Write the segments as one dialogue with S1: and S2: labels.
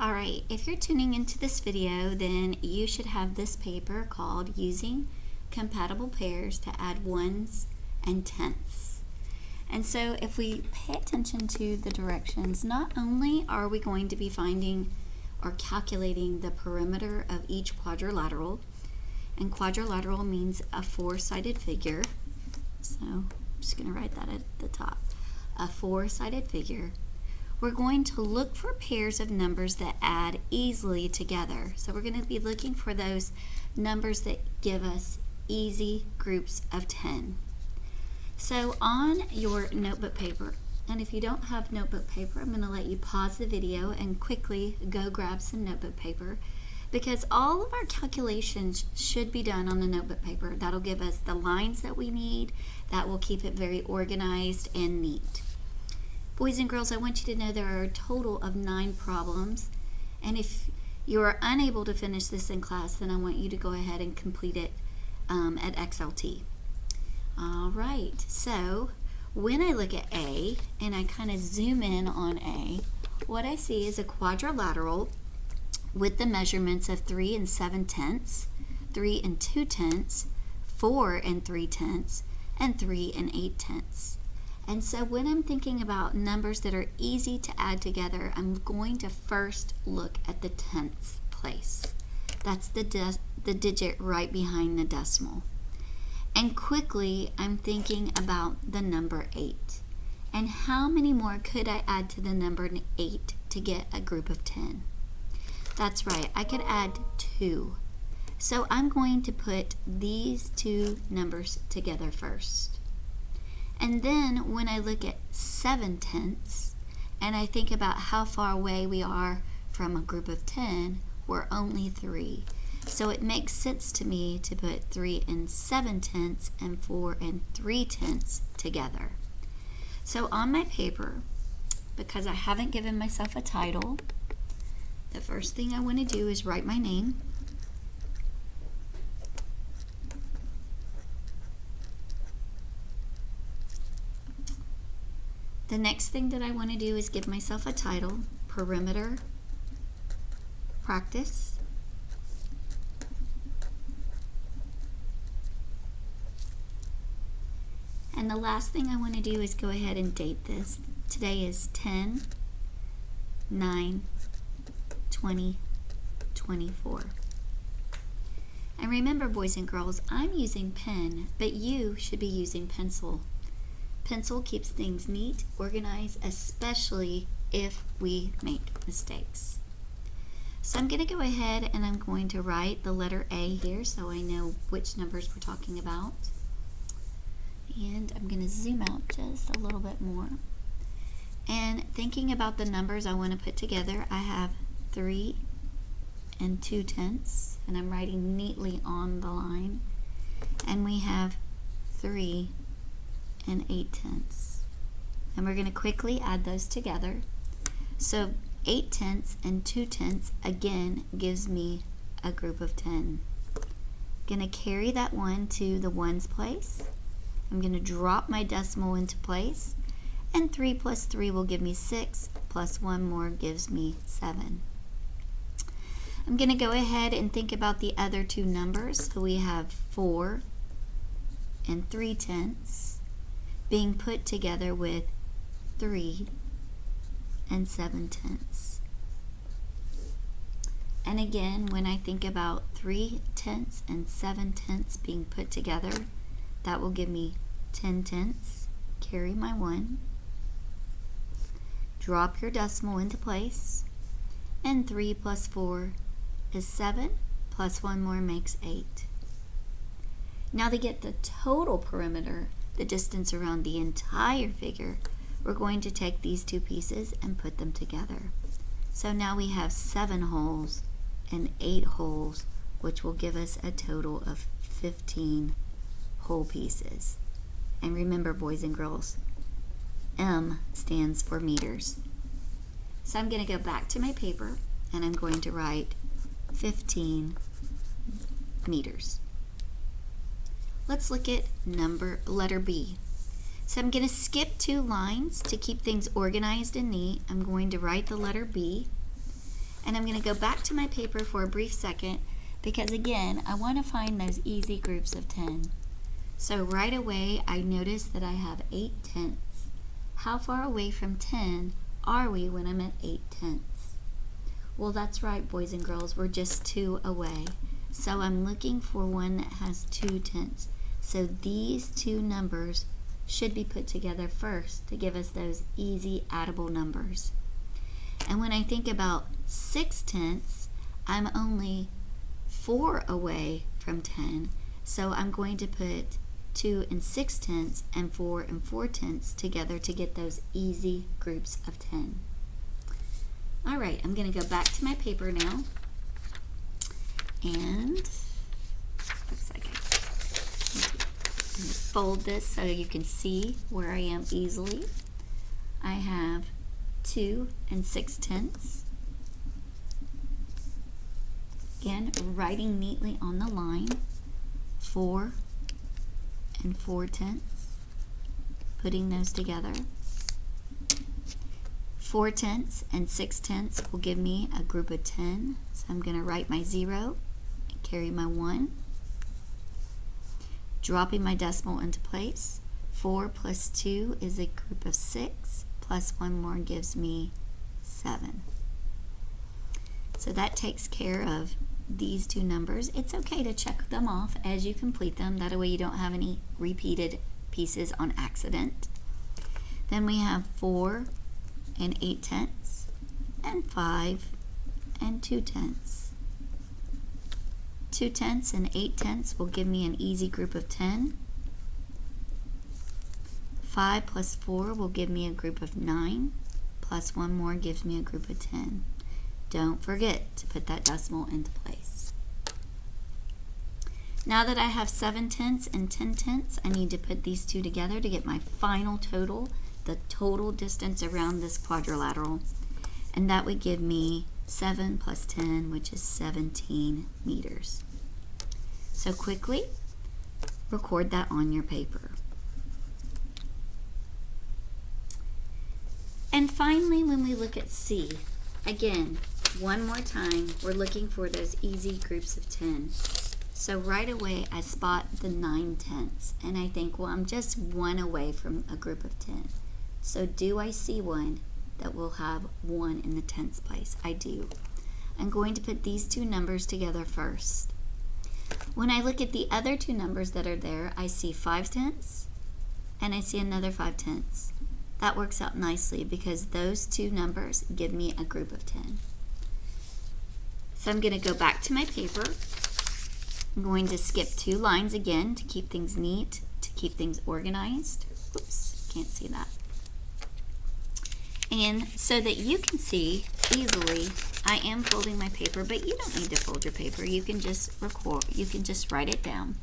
S1: Alright, if you're tuning into this video, then you should have this paper called Using Compatible Pairs to Add Ones and Tenths. And so if we pay attention to the directions, not only are we going to be finding or calculating the perimeter of each quadrilateral, and quadrilateral means a four-sided figure, so I'm just going to write that at the top, a four-sided figure. We're going to look for pairs of numbers that add easily together. So we're going to be looking for those numbers that give us easy groups of 10. So on your notebook paper, and if you don't have notebook paper, I'm going to let you pause the video and quickly go grab some notebook paper, because all of our calculations should be done on the notebook paper. That'll give us the lines that we need. That will keep it very organized and neat. Boys and girls, I want you to know there are a total of 9 problems, and if you are unable to finish this in class, then I want you to go ahead and complete it at XLT. All right, so when I look at A and I kind of zoom in on A, what I see is a quadrilateral with the measurements of 3 7/10, 3 2/10, 4 3/10, and 3 8/10. And so when I'm thinking about numbers that are easy to add together, I'm going to first look at the tenths place. That's the digit right behind the decimal. And quickly, I'm thinking about the number 8. And how many more could I add to the number 8 to get a group of 10? That's right, I could add 2. So I'm going to put these two numbers together first. And then when I look at 7/10 and I think about how far away we are from a group of 10, we're only 3. So it makes sense to me to put 3 7/10 and 4 3/10 together. So on my paper, because I haven't given myself a title, the first thing I want to do is write my name. The next thing that I want to do is give myself a title, Perimeter Practice. And the last thing I want to do is go ahead and date this. Today is 10/9/2024. And remember, boys and girls, I'm using pen, but you should be using pencil. Pencil keeps things neat, organized, especially if we make mistakes. So I'm going to go ahead and I'm going to write the letter A here so I know which numbers we're talking about. And I'm going to zoom out just a little bit more. And thinking about the numbers I want to put together, I have 3 2/10, and I'm writing neatly on the line. And we have 3 8/10. And we're going to quickly add those together. So 8/10 and 2/10 again gives me a group of 10. Going to carry that 1 to the ones place. I'm going to drop my decimal into place, and 3 plus 3 will give me 6, plus 1 more gives me 7. I'm going to go ahead and think about the other two numbers. So we have 4 3/10 being put together with 3 7/10. And again, when I think about 3/10 and 7/10 being put together, that will give me 10/10. Carry my 1. Drop your decimal into place. And 3 plus 4 is 7, plus 1 more makes 8. Now to get the total perimeter, the distance around the entire figure, we're going to take these two pieces and put them together. So now we have 7 holes and 8 holes, which will give us a total of 15 hole pieces. And remember, boys and girls, M stands for meters. So I'm going to go back to my paper and I'm going to write 15 meters. Let's look at letter B. So I'm going to skip 2 lines to keep things organized and neat. I'm going to write the letter B, And I'm going to go back to my paper for a brief second because again, I want to find those easy groups of 10. So right away, I notice that I have 8/10. How far away from 10 are we when I'm at 8/10? Well, that's right, boys and girls, we're just 2 away. So I'm looking for one that has 2/10. So these two numbers should be put together first to give us those easy addable numbers. And when I think about 6/10, I'm only 4 away from 10. So I'm going to put 2 and 6/10 and 4 and 4/10 together to get those easy groups of 10. All right, I'm going to go back to my paper now. And looks like I'm going to fold this so you can see where I am easily. I have 2 and 6/10. Again, writing neatly on the line. 4 and 4/10. Putting those together. 4/10 and 6/10 will give me a group of 10. So I'm going to write my 0 and carry my 1. Dropping my decimal into place. 4 plus 2 is a group of 6, plus 1 more gives me 7. So that takes care of these two numbers. It's okay to check them off as you complete them. That way you don't have any repeated pieces on accident. Then we have 4 and 8/10 and 5 and 2/10. 2/10 and 8/10 will give me an easy group of 10. 5 plus 4 will give me a group of 9, plus 1 more gives me a group of 10. Don't forget to put that decimal into place. Now that I have 7/10 and 10/10, I need to put these two together to get my final total, the total distance around this quadrilateral. And that would give me 7 plus 10, which is 17 meters. So quickly record that on your paper. And finally, when we look at C, again, one more time, we're looking for those easy groups of 10. So right away, I spot the 9/10, and I think, well, I'm just 1 away from a group of 10. So do I see one that will have 1 in the 10th place? I do. I'm going to put these two numbers together first. When I look at the other two numbers that are there, I see 5/10 and I see another 5/10. That works out nicely because those two numbers give me a group of 10. So I'm going to go back to my paper. I'm going to skip 2 lines again to keep things neat, to keep things organized. Oops, can't see that. And so that you can see easily, I am folding my paper, but you don't need to fold your paper. You can just record, you can just write it down.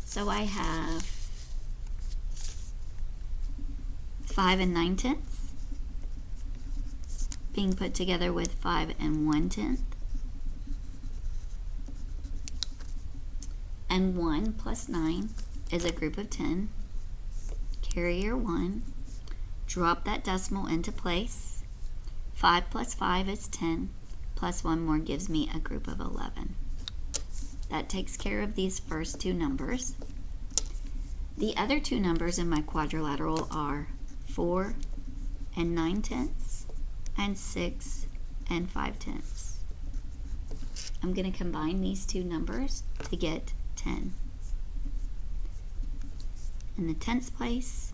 S1: So I have 5 and 9/10 being put together with 5 and 1/10. And 1 plus 9 is a group of 10. Carry your 1. Drop that decimal into place. 5 plus 5 is 10. Plus 1 more gives me a group of 11. That takes care of these first two numbers. The other two numbers in my quadrilateral are 4 and 9/10 and 6 and 5/10. I'm going to combine these two numbers to get 10. In the 10th place,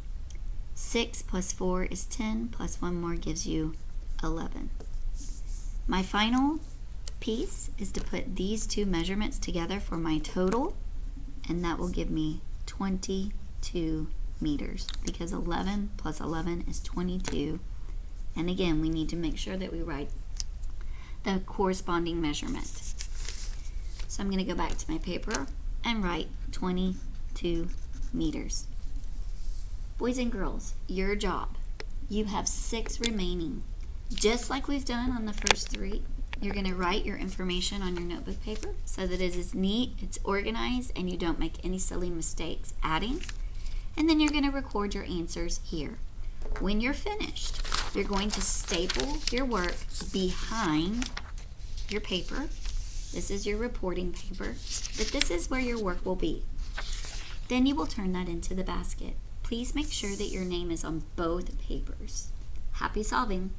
S1: 6 plus 4 is 10, plus 1 more gives you 11. My final piece is to put these two measurements together for my total, and that will give me 22 meters, because 11 plus 11 is 22. And again, we need to make sure that we write the corresponding measurement. So I'm going to go back to my paper and write 22 meters. Boys and girls, your job. You have 6 remaining. Just like we've done on the first 3, you're going to write your information on your notebook paper so that it is neat, it's organized, and you don't make any silly mistakes adding. And then you're going to record your answers here. When you're finished, You're going to staple your work behind your paper. This is your reporting paper, but this is where your work will be. Then you will turn that into the basket. Please make sure that your name is on both papers. Happy solving!